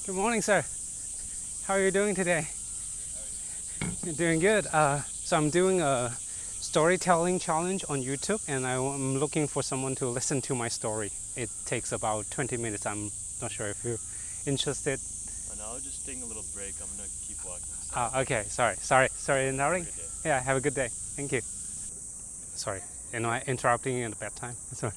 Good morning, sir. How are you doing today? You're doing good. So I'm doing a storytelling challenge on YouTube, and I'm looking for someone to listen to my story. It takes about 20 minutes. I'm not sure if you're interested. And I'll just take a little break. I'm gonna keep walking. So Okay. Sorry, have a interrupting. good day. Yeah, have a good day. Thank you. Sorry, interrupting you at a bad time. Sorry.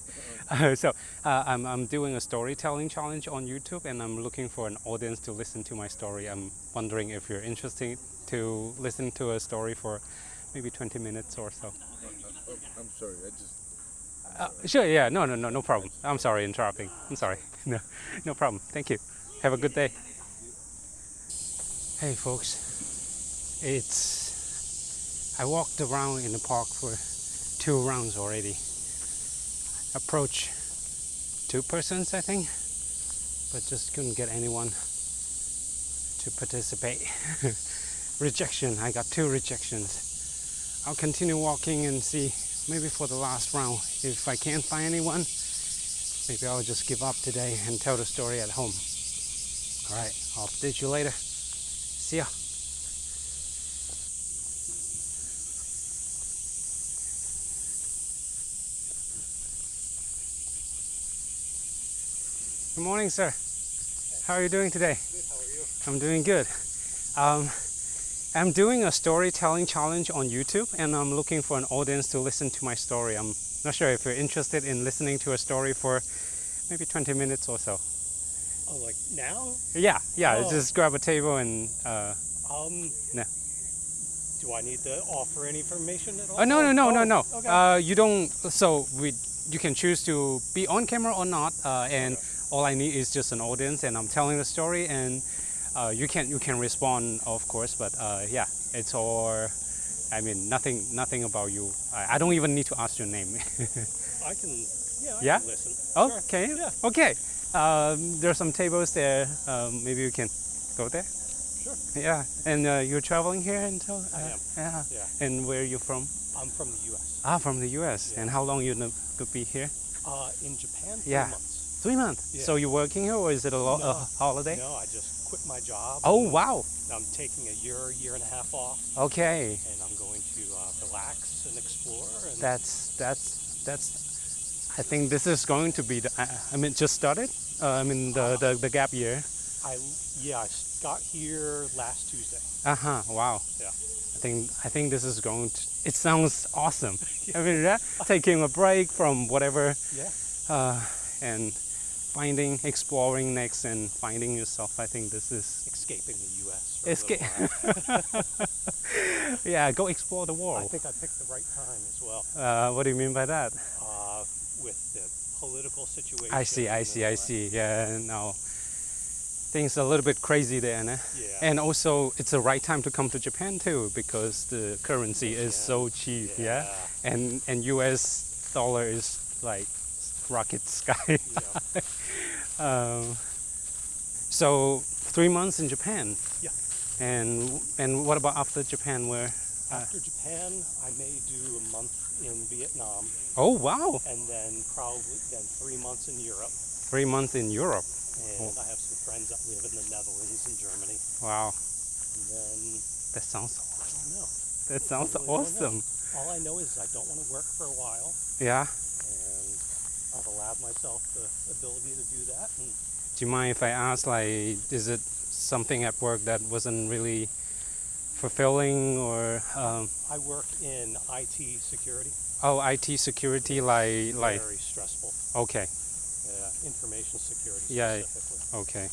I'm doing a storytelling challenge on YouTube, and I'm looking for an audience to listen to my story. I'm wondering if you're interested to listen to a story for maybe 20 minutes or so. I'm sorry. Sure, yeah, no problem. I'm sorry, interrupting. I'm sorry. No, no problem. Thank you. Have a good day. Hey, folks. I walked around in the park for 2 rounds already. Approached 2 persons, I think, but just couldn't get anyone to participate. Rejection. I got 2 rejections. I'll continue walking and see, maybe for the last round. If I can't find anyone, maybe I'll just give up today and tell the story at home. Alright, I'll update you later. See ya. Good morning, sir. How are you doing today? Good, how are you? I'm doing good. I'm doing a storytelling challenge on YouTube, and I'm looking for an audience to listen to my story. I'm not sure if you're interested in listening to a story for maybe 20 minutes or so. Oh, like now? Yeah, Oh. just grab a table and no. Do I need to offer any information at all? No. Okay. You don't. You can choose to be on camera or not, and Okay. all I need is just an audience, and I'm telling the story, and you can respond, of course, but yeah, it's all. I mean, nothing about you. I don't even need to ask your name. I can, I Yeah? can listen. Oh, Sure. can you? Yeah. Okay. There are some tables there. Maybe you can go there. Sure. Yeah. And you're traveling here until. I am. Yeah. Yeah. And where are you from? I'm from the U.S. From the U.S. Yeah. And how long you could be here? In Japan, 3 Yeah. months. 3 months. Yeah. So you're working here, or is it a No. holiday? No, I just quit my job. Oh and wow. I'm taking a year and a half off, Okay. and I'm going to relax and explore. And That's. I think this is going to be the. I mean, just started. The gap year. I got here last Tuesday. Wow. Yeah. I think this is going to. It sounds awesome. I mean, yeah, taking a break from whatever, Yeah. and exploring next, and finding yourself. I think this is. Escaping the U.S. for a little while. Yeah, go explore the I world. think I picked the right time as well. What do you mean by that? With the political situation. I see. Yeah, no. Things are a little bit crazy there, né? Yeah. And also, it's the right time to come to Japan too, because the currency is so cheap, yeah? And US dollar is like rocket sky. Yeah. So 3 months in Japan. Yeah. And what about after Japan? Where? After Japan, I may do a month in Vietnam, Oh wow! and then probably 3 months in Europe. 3 months in Europe. And I have some friends that live in the Netherlands and Germany. Wow, And then that sounds I don't know. that sounds I really don't awesome. know. All I know is I don't want to work for a while, Yeah. and I've allowed myself the ability to do that. And Do you mind if I ask, like, is it something at work that wasn't really fulfilling, or I work in IT security. IT security, like Very stressful. okay, Information security Yeah. specifically. okay,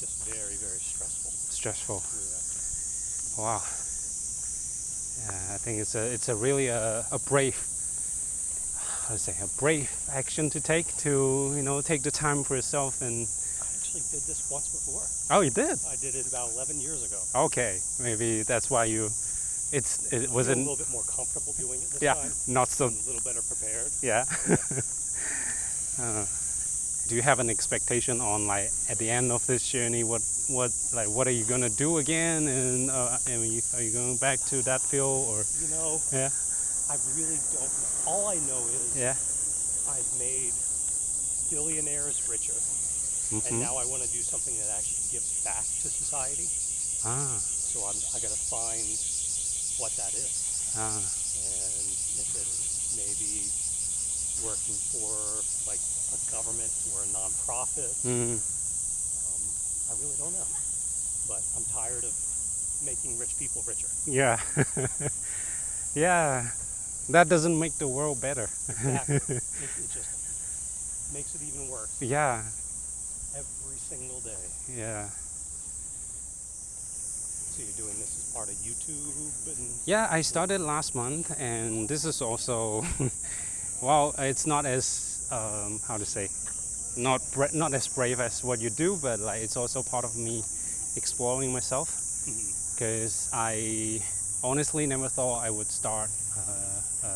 Just very, very stressful. stressful. Yeah. Wow. Yeah, I think it's a really a brave, how to say, a brave action to take, to take the time for yourself. And I actually did this once before. oh, you did. I did it about 11 years ago. Okay, maybe that's why it I feel a wasn't. little bit more comfortable doing it this Yeah, time. not so. I'm a little better prepared. Yeah. Do you have an expectation on, like, at the end of this journey, what are you gonna do again, and are you going back to that field, or? Yeah. I really don't know. All I know is Yeah. I've made billionaires richer, And now I want to do something that actually gives back to society. Ah, So I got to find what that is. ah, And if it's maybe working for like a government or a nonprofit, I really don't know. But I'm tired of making rich people richer. yeah. Yeah, that doesn't make the world better. Exactly. It just makes it even worse Yeah, every single day. yeah. So you're doing this as part of YouTube and Yeah, I started last month, and this is also, well, it's not as, how to say, not as brave as what you do, but like it's also part of me exploring myself, because I honestly never thought I would start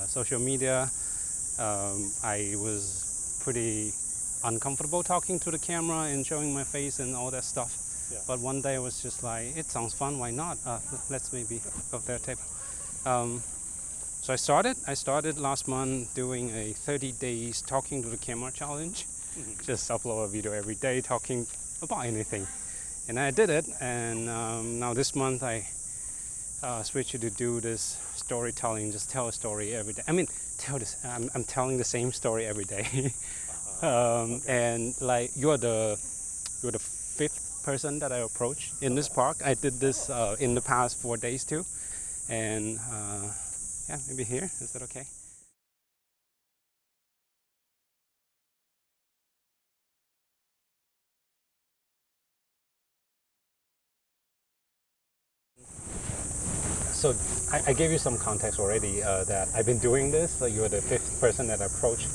social media. I was pretty uncomfortable talking to the camera and showing my face and all that stuff. Yeah. But one day I was just like, it sounds fun, why not? Let's maybe go there table. So I started last month doing a 30 days talking to the camera challenge. Just upload a video every day talking about anything. And I did it, and now this month I switched to do this storytelling, just tell a story every day. I mean, I'm telling the same story every day. Okay. And like you're the fifth person that I approach in this park. I did this in the past 4 days too, and yeah, maybe here. Is that okay? So I gave you some context already that I've been doing this. So you're the fifth person that I approached.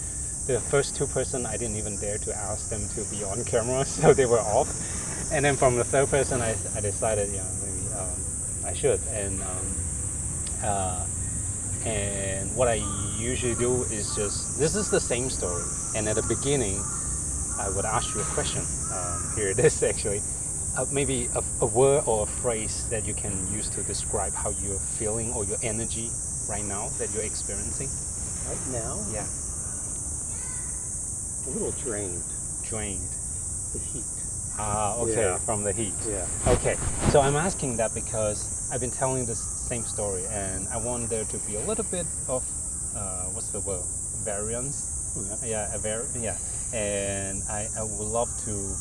The first two person I didn't even dare to ask them to be on camera, so they were off. And then from the third person, I decided, maybe I should. And what I usually do is this is the same story. And at the beginning, I would ask you a question. Here it is actually. Maybe a word or a phrase that you can use to describe how you're feeling or your energy right now that you're experiencing. Right now, Yeah. a little drained. Drained. The heat. Ah, okay, Yeah. from the heat. Yeah. Okay, so I'm asking that because I've been telling this same story, and I want there to be a little bit of what's the word? Variance. Oh, Yeah, and I would love to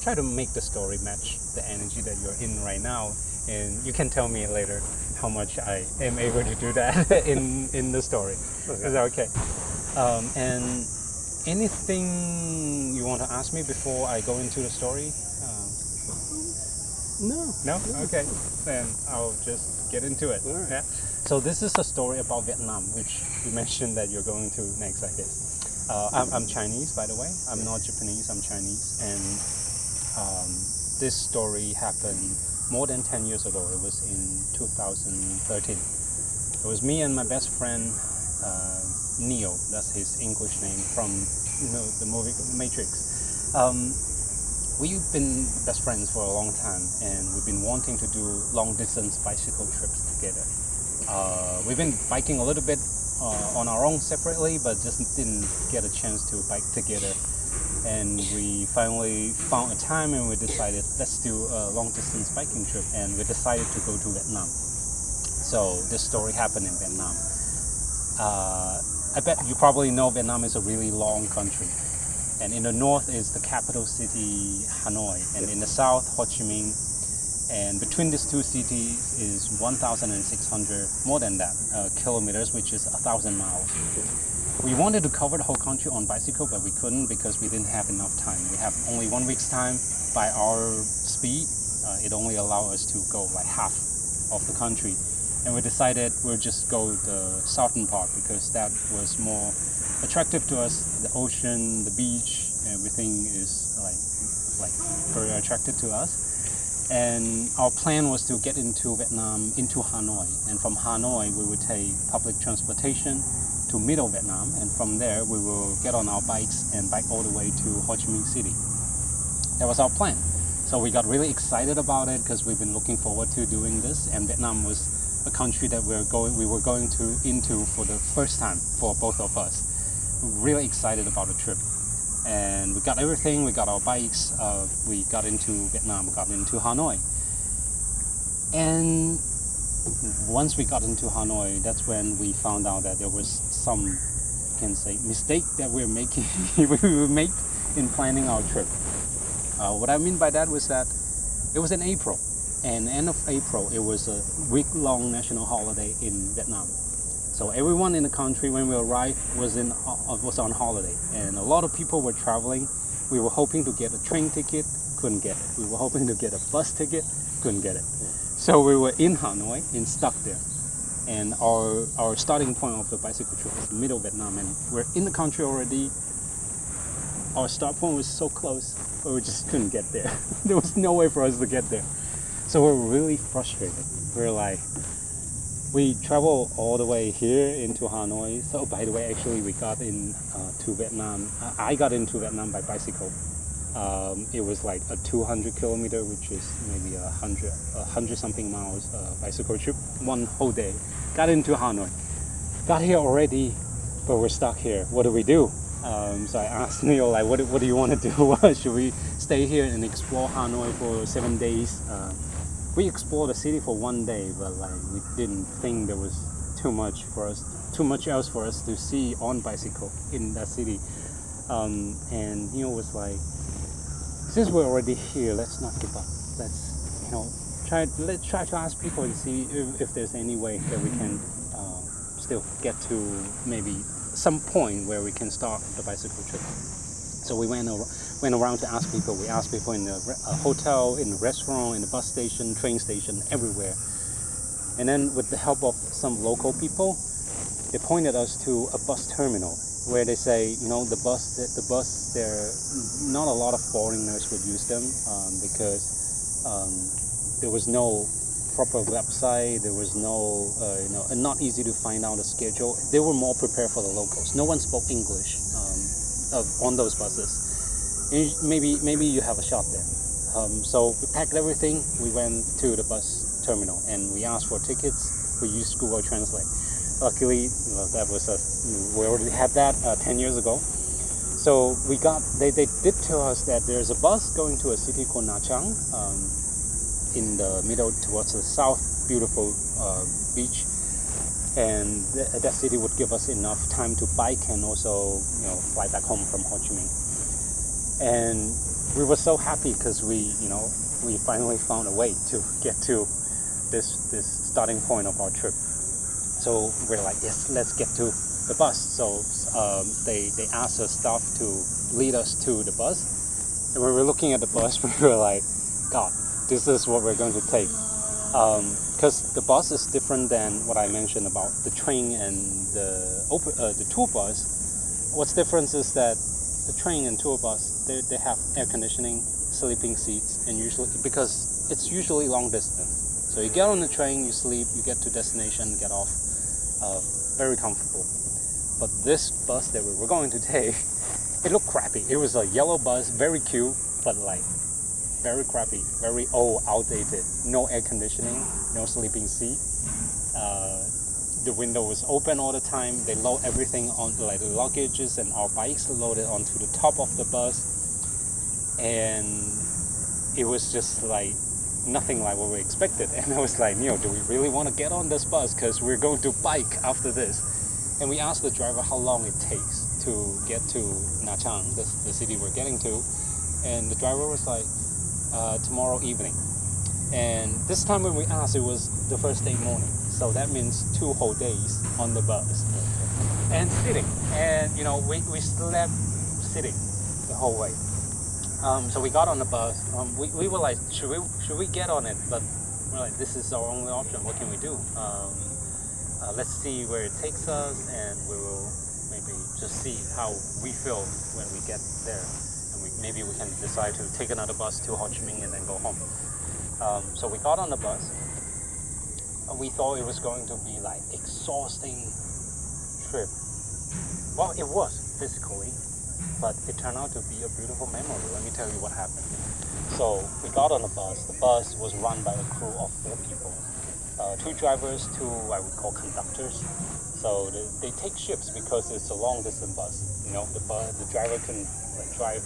try to make the story match the energy that you're in right now, and you can tell me later how much I am able to do that in the story. Okay. Is that okay? And anything you want to ask me before I go into the story? No. No? Okay, then I'll just get into it. All right. Yeah. So this is a story about Vietnam, which you mentioned that you're going to next, I guess. I'm Chinese, by the way. I'm not Japanese, I'm Chinese. And this story happened more than 10 years ago. It was in 2013. It was me and my best friend, Neo, that's his English name, from the movie Matrix. We've been best friends for a long time, and we've been wanting to do long distance bicycle trips together. We've been biking a little bit on our own separately, but just didn't get a chance to bike together. And we finally found a time, and we decided let's do a long distance biking trip, and we decided to go to Vietnam. So this story happened in Vietnam. I bet you probably know Vietnam is a really long country. And in the north is the capital city, Hanoi, and in the south, Ho Chi Minh. And between these two cities is 1,600, more than that, kilometers, which is 1,000 miles. We wanted to cover the whole country on bicycle, but we couldn't because we didn't have enough time. We have only 1 week's time. By our speed, it only allowed us to go like half of the country. And we decided we'll just go the southern part because that was more attractive to us. The ocean, the beach, everything is like very attractive to us. And our plan was to get into Vietnam, into Hanoi. And from Hanoi, we would take public transportation to middle Vietnam. And from there, we will get on our bikes and bike all the way to Ho Chi Minh City. That was our plan. So we got really excited about it because we've been looking forward to doing this. And Vietnam was a country that we were going into for the first time for both of us. Really excited about the trip. And we got everything. We got our bikes. We got into Vietnam. We got into Hanoi. And once we got into Hanoi, that's when we found out that there was some, you can say, mistake that we made in planning our trip. What I mean by that was that it was in April, and end of April, it was a week-long national holiday in Vietnam. So everyone in the country, when we arrived, was on holiday, and a lot of people were traveling. We were hoping to get a train ticket, couldn't get it. We were hoping to get a bus ticket, couldn't get it. So we were in Hanoi and stuck there. And our starting point of the bicycle trip was middle Vietnam, and we're in the country already. Our start point was so close, but we just couldn't get there. There was no way for us to get there. So we're really frustrated. We're like, we traveled all the way here into Hanoi. So by the way, actually we got to Vietnam. I got into Vietnam by bicycle. It was like a 200 kilometer, which is maybe 100 something miles bicycle trip, one whole day. Got into Hanoi. Got here already, but we're stuck here. What do we do? So I asked Neil, like, what do you want to do? Should we stay here and explore Hanoi for 7 days? We explored the city for 1 day, but like we didn't think there was too much else for us to see on bicycle in that city. And Neil was like, since we're already here, let's not give up. Let's let's try to ask people and see if there's any way that we can still get to maybe some point where we can start the bicycle trip. So we went around to ask people. We asked people in the hotel, in the restaurant, in the bus station, train station, everywhere. And then with the help of some local people, they pointed us to a bus terminal where they say, the bus, there, not a lot of foreigners would use them because there was no proper website, there was no, not easy to find out a schedule. They were more prepared for the locals. No one spoke English on those buses. And maybe you have a shot there. So we packed everything. We went to the bus terminal and we asked for tickets. We used Google Translate. Luckily, that was we already had that 10 years ago. So they did tell us that there's a bus going to a city called Nha Trang in the middle towards the south, beautiful beach. And that city would give us enough time to bike and also fly back home from Ho Chi Minh. And we were so happy because we finally found a way to get to this starting point of our trip. So we're like, yes, let's get to the bus. So they asked the staff to lead us to the bus. And when we were looking at the bus, we were like, God, this is what we're going to take. Because the bus is different than what I mentioned about the train and the tour bus. What's different is that the train and tour bus, they have air conditioning, sleeping seats, and because it's usually long distance. So you get on the train, you sleep, you get to destination, get off, very comfortable. But this bus that we were going to take, it looked crappy. It was a yellow bus, very cute, but like very crappy, very old, outdated. No air conditioning, no sleeping seat. The window was open all the time. They load everything on, like the luggages and our bikes loaded onto the top of the bus, and it was just like nothing like what we expected. And I was like, Neil, do we really want to get on this bus? Because we're going to bike after this. And we asked the driver how long it takes to get to Nha Trang, the city we're getting to, and the driver was like, tomorrow evening. And this time when we asked, it was the first day morning. So that means 2 whole days on the bus. And sitting. And we slept sitting the whole way. So we got on the bus. We were like, should we get on it? But we're like, this is our only option. What can we do? Let's see where it takes us, and we will maybe just see how we feel when we get there. And maybe we can decide to take another bus to Ho Chi Minh and then go home. So we got on the bus. We thought it was going to be like exhausting trip. Well, it was physically, but it turned out to be a beautiful memory. Let me tell you what happened. So we got on the bus. The bus was run by a crew of 4 people. 2 drivers, 2 I would call conductors. So they take shifts because it's a long distance bus. the driver couldn't drive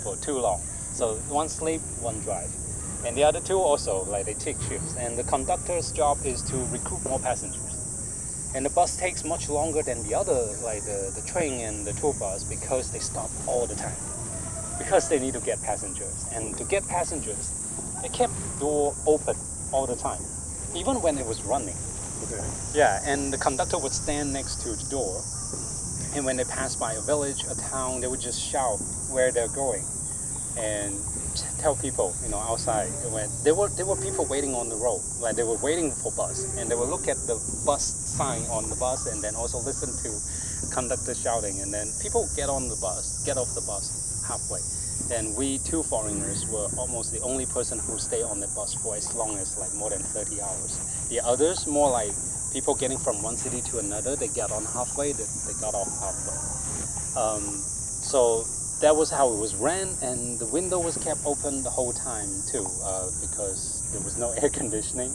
for too long. So one sleep, one drive. And the other two also, they take shifts. And the conductor's job is to recruit more passengers. And the bus takes much longer than the other, the train and the tour bus, because they stop all the time. Because they need to get passengers. And to get passengers, they kept the door open all the time, even when it was running. Okay. Yeah, and the conductor would stand next to the door. And when they passed by a village, a town, they would just shout where they're going. And tell people, outside. When there were people waiting on the road, they were waiting for bus, and they would look at the bus sign on the bus, and then also listen to the conductor shouting, and then people get off the bus halfway. And we two foreigners were almost the only person who stayed on the bus for as long as more than 30 hours. The others, more like people getting from one city to another, they got on halfway, they got off halfway. So that was how it was ran, and the window was kept open the whole time too, because there was no air conditioning,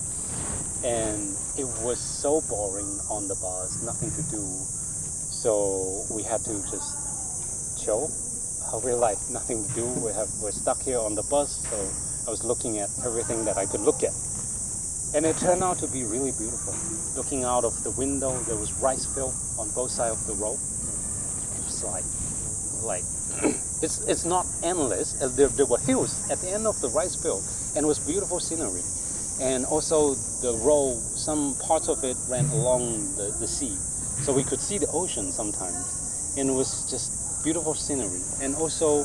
and it was so boring on the bus, nothing to do, so we had to just chill. We're nothing to do, we're stuck here on the bus, so I was looking at everything that I could look at, and it turned out to be really beautiful. Looking out of the window, there was rice field on both sides of the road. It was it's not endless. There were hills at the end of the rice field, and it was beautiful scenery. And also the road, some parts of it ran along the sea, so we could see the ocean sometimes, and it was just beautiful scenery. And also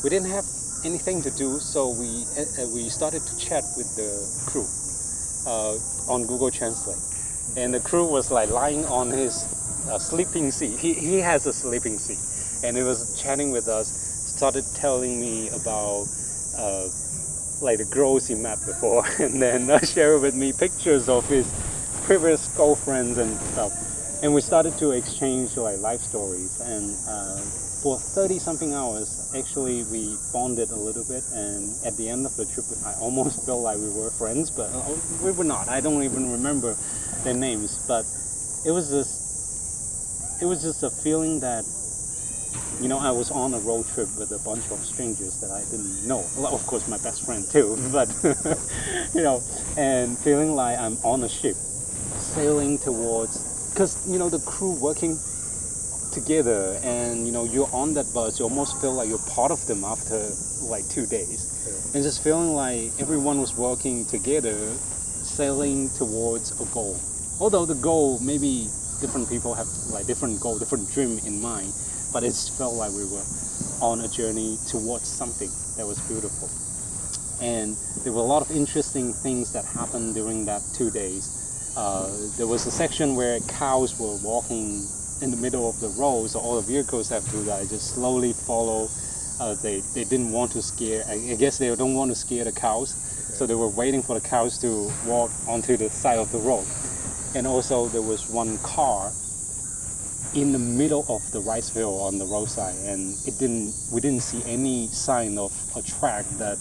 we didn't have anything to do, so we started to chat with the crew on Google Translate, and the crew was lying on his sleeping seat. He has a sleeping seat. And he was chatting with us, started telling me about the girls he met before, and then shared with me pictures of his previous girlfriends and stuff. And we started to exchange life stories. And for 30-something hours, actually, we bonded a little bit. And at the end of the trip, I almost felt like we were friends, but we were not. I don't even remember their names. But it was just a feeling that, I was on a road trip with a bunch of strangers that I didn't know. Well, of course, my best friend too, but, and feeling like I'm on a ship, sailing towards, because, the crew working together, and, you're on that bus, you almost feel like you're part of them after 2 days. Yeah. And just feeling like everyone was working together, sailing towards a goal. Although the goal, maybe different people have different goal, different dream in mind, but it felt like we were on a journey towards something that was beautiful. And there were a lot of interesting things that happened during that 2 days. There was a section where cows were walking in the middle of the road, so all the vehicles have to just slowly follow. They didn't want to scare, I guess they don't want to scare the cows, so they were waiting for the cows to walk onto the side of the road. And also there was one car in the middle of the rice field on the roadside, and we didn't see any sign of a track that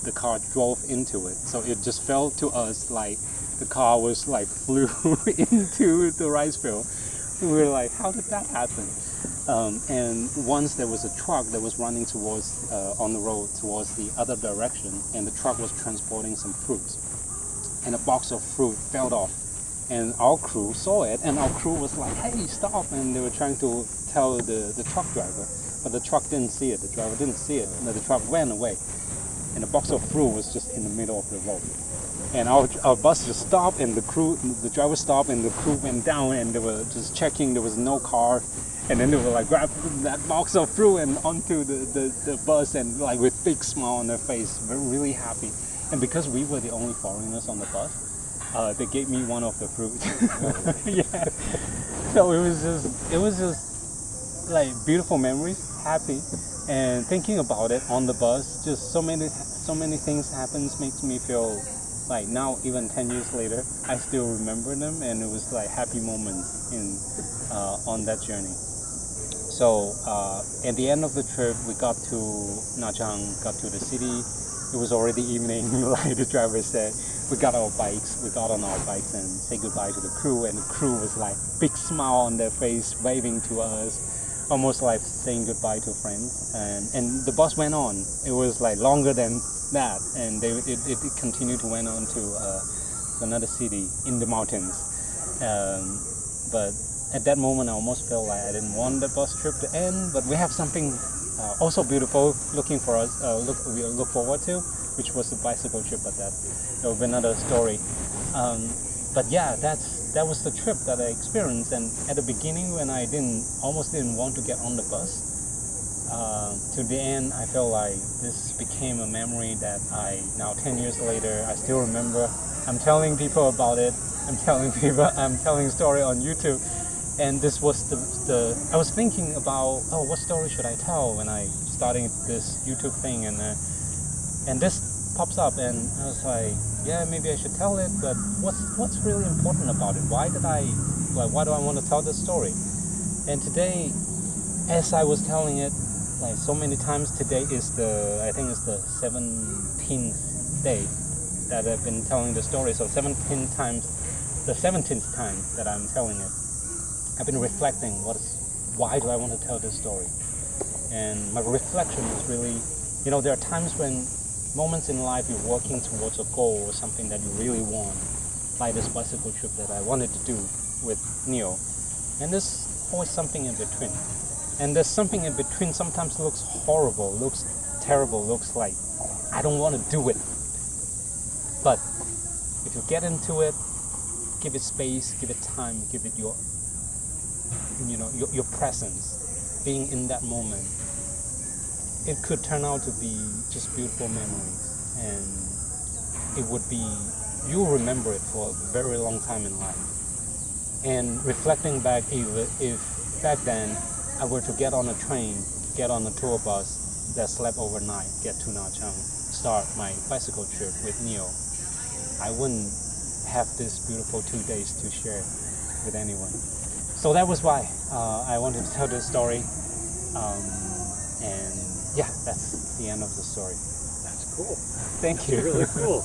the car drove into it. So it just felt to us like the car was flew into the rice field. And we were like, how did that happen? And once there was a truck that was running towards on the road towards the other direction, and the truck was transporting some fruits, and a box of fruit fell off. And our crew saw it, and our crew was like, hey, stop. And they were trying to tell the truck driver, but the truck didn't see it. The driver didn't see it. And the truck ran away. And the box of fruit was just in the middle of the road. And our bus just stopped, and the driver stopped, and the crew went down, and they were just checking there was no car. And then they were grab that box of fruit and onto the bus, and with big smile on their face, really happy. And because we were the only foreigners on the bus, they gave me one of the fruit. Yeah. So it was just beautiful memories, happy, and thinking about it on the bus. Just so many things happens, makes me feel now, even 10 years later, I still remember them, and it was happy moments on that journey. So at the end of the trip, we got to Najang, got to the city. It was already evening, like the driver said. We got on our bikes and said goodbye to the crew, and the crew was big smile on their face, waving to us. almost like saying goodbye to friends. And the bus went on. It was like longer than that, and it continued to went on to another city in the mountains. But at that moment, I almost felt like I didn't want the bus trip to end. But we have something also beautiful looking for us. We look forward to, which was the bicycle trip. But that will be another story. But yeah, that was the trip that I experienced. And at the beginning, when I almost didn't want to get on the bus, to the end, I felt like this became a memory that now 10 years later, I still remember. I'm telling people about it. I'm telling a story on YouTube. And this was I was thinking about, what story should I tell when I starting this YouTube thing, and this pops up, and I was like, yeah, maybe I should tell it, but what's really important about it? Why do I want to tell this story? And today, as I was telling it, like so many times, today is I think it's the 17th day that I've been telling the story. So 17 times, the 17th time that I'm telling it, I've been reflecting why do I want to tell this story? And my reflection is really, there are times when moments in life you're working towards a goal or something that you really want, like this bicycle trip that I wanted to do with Neil. And there's always something in between. And there's something in between sometimes looks horrible, looks terrible, looks like I don't want to do it. But if you get into it, give it space, give it time, give it your presence, being in that moment, it could turn out to be just beautiful memories, and it would be, you'll remember it for a very long time in life. And reflecting back, if back then I were to get on a train, get on a tour bus that slept overnight, get to Nha Trang, start my bicycle trip with Neil, I wouldn't have this beautiful 2 days to share with anyone. So that was why I wanted to tell this story. And yeah, that's the end of the story. That's cool. Thank you. Really cool.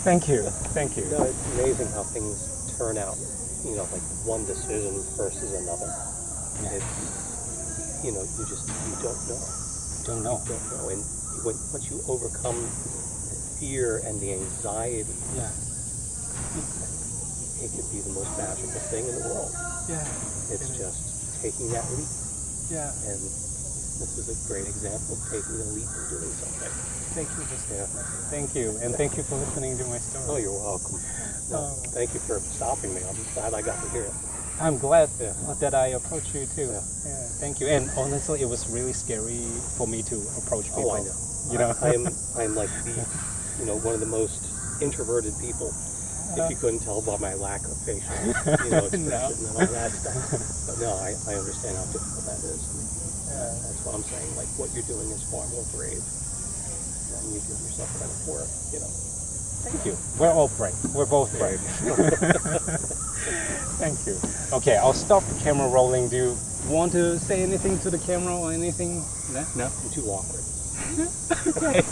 Thank you. It's amazing how things turn out. Like one decision versus another. Yeah. It's, you don't know. Don't know. You don't know. And once you overcome the fear and the anxiety, Yeah. it could be the most magical thing in the world. Yeah. It's just taking that leap. Yeah. And this is a great example of taking a leap and doing something. Thank you, Justin. Yeah. Thank you, and thank you for listening to my story. Oh, you're welcome. No, thank you for stopping me. I'm glad I got to hear it. I'm glad Yeah. that I approached you too. Yeah. Thank you. And honestly, it was really scary for me to approach people. Oh, I know. I'm like one of the most introverted people. If you couldn't tell by my lack of facial, expression and all that stuff. But no, I understand how difficult that is. That's what I'm saying. Like what you're doing is far more brave than you give yourself credit for. Thank you. We're all brave. We're both brave. Thank you. Okay, I'll stop the camera rolling. Do you want to say anything to the camera or anything? No? I'm too awkward. Okay.